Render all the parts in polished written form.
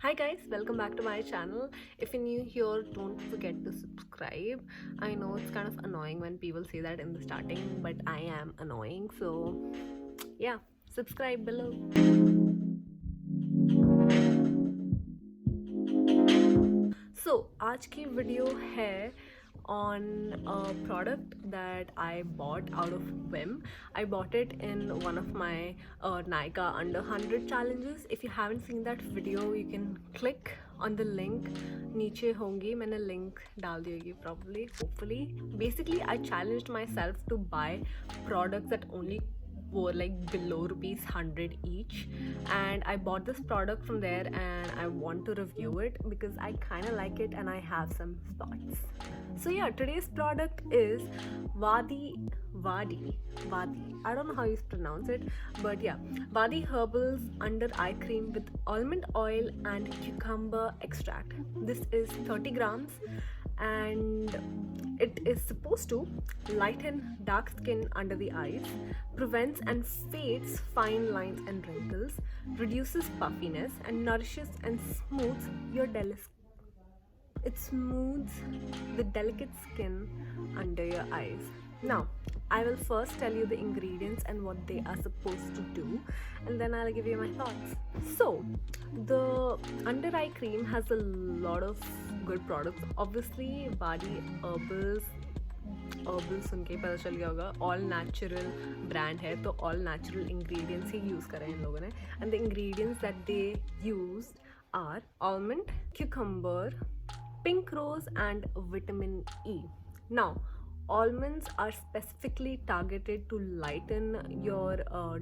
Hi guys, welcome back to my channel. If you're new here, don't forget to subscribe. I know it's kind of annoying when people say that in the starting, but I am annoying, so yeah, subscribe below. So आज की video है on a product that I bought out of whim. I bought it in one of my Nykaa under 100 challenges. If you haven't seen that video, you can click on the link. नीचे होंगी, मैंने link डाल दी होगी probably, hopefully. Basically, I challenged myself to buy products that only were like below ₹100 each, and I bought this product from there and I want to review it because I kind of like it and I have some thoughts. So yeah, today's product is Vaadi. I don't know how you pronounce it, but yeah, Vaadi Herbals Under Eye Cream with almond oil and cucumber extract. This is 30 grams and it is supposed to lighten dark skin under the eyes, prevents and fades fine lines and wrinkles, reduces puffiness, and nourishes and smooths your it smooths the delicate skin under your eyes. Now, I will first tell you the ingredients and what they are supposed to do, and then I'll give you my thoughts. So, the under eye cream has a lot of good products. Obviously, Vaadi Herbals सुन के पता चल गया होगा, all natural brand है तो all natural ingredients ही use करे इन लोगों ने. And the ingredients that they use are almond, cucumber, pink rose and vitamin E. Now, almonds are specifically targeted to lighten your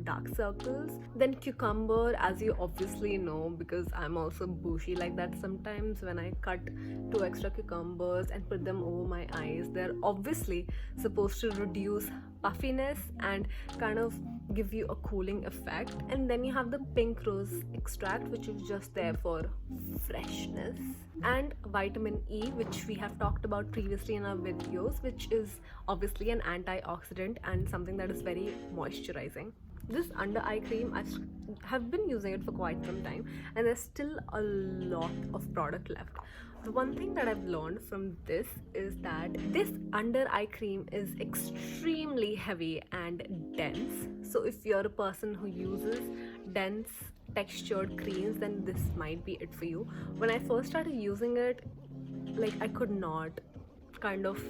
dark circles. Then cucumber, as you obviously know, because I'm also bushy like that sometimes, when I cut 2 extra cucumbers and put them over my eyes, they're obviously supposed to reduce puffiness and kind of give you a cooling effect. And then you have the pink rose extract, which is just there for freshness, and vitamin E, which we have talked about previously in our videos, which is obviously an antioxidant and something that is very moisturizing. This under eye cream, I have been using it for quite some time and there's still a lot of product left. The one thing that I've learned from this is that this under eye cream is extremely heavy and dense. So if you're a person who uses dense textured creams, then this might be it for you. When I first started using it, like, I could not kind of,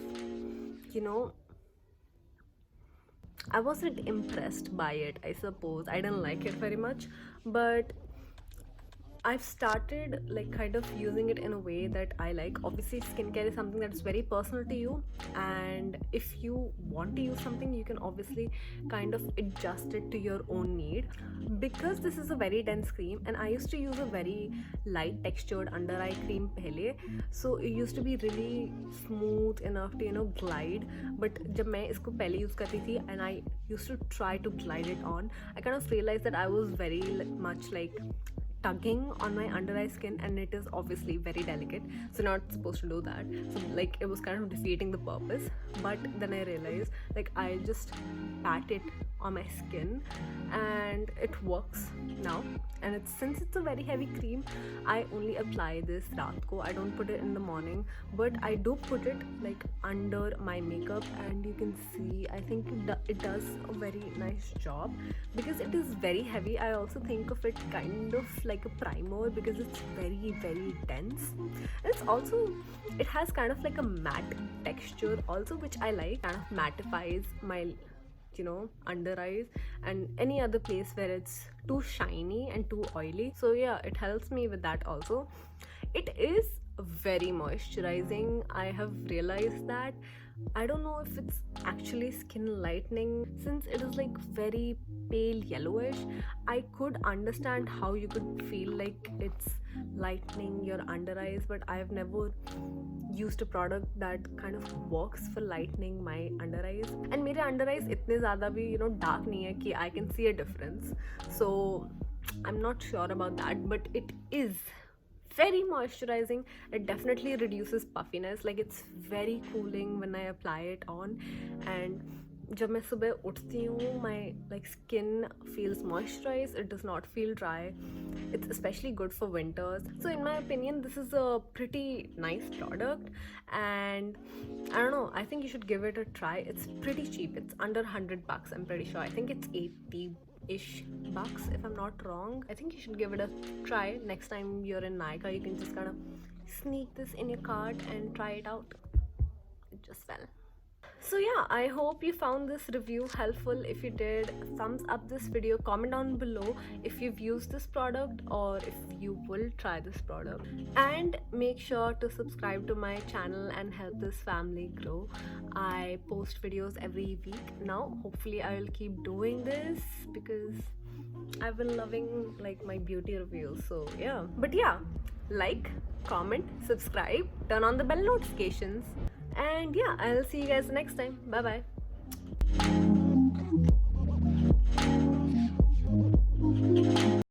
I wasn't impressed by it, I suppose. I didn't like it very much, but I've started like kind of using it in a way that I like. Obviously, skincare is something that's very personal to you, and if you want to use something, you can obviously kind of adjust it to your own need. Because this is a very dense cream, and I used to use a very light textured under eye cream pehle, so it used to be really smooth enough to glide. But जब मैं इसको पहले use करती थी and I used to try to glide it on, I kind of realized that I was very much like tugging on my under eye skin, and it is obviously very delicate, so not supposed to do that. So like it was kind of defeating the purpose. But then I realized, like, I just pat it on my skin and it works now. And since it's a very heavy cream, I only apply this raat ko. I don't put it in the morning, but I do put it like under my makeup, and you can see I think it does a very nice job because it is very heavy. I also think of it kind of like a primer because it's very, very dense. And it has kind of like a matte texture also, which I like. Kind of mattifies my under eyes and any other place where it's too shiny and too oily. So yeah, it helps me with that also. It is very moisturizing. I have realized that. I don't know if it's actually skin lightening, since it is like very pale yellowish. I could understand how you could feel like it's lightening your under eyes, but I've never used a product that kind of works for lightening my under eyes. And मेरे under eyes इतने ज़्यादा भी dark नहीं है कि I can see a difference. So I'm not sure about that, but it is very moisturizing. It definitely reduces puffiness. Like, it's very cooling when I apply it on, and जब मैं सुबह उठती हूँ, my like skin feels moisturized. It does not feel dry. It's especially good for winters. So in my opinion, this is a pretty nice product, and I don't know, I think you should give it a try. It's pretty cheap. It's under $100, I'm pretty sure. I think it's 80-ish bucks if I'm not wrong. I think you should give it a try. Next time you're in Nika, you can just kind of sneak this in your cart and try it out. It just fell. So yeah, I hope you found this review helpful. If you did, thumbs up this video, comment down below if you've used this product or if you will try this product, and make sure to subscribe to my channel and help this family grow. I post videos every week now. Hopefully I will keep doing this because I've been loving like my beauty reviews. So yeah, but yeah, like, comment, subscribe, turn on the bell notifications. And yeah, I'll see you guys next time. Bye bye.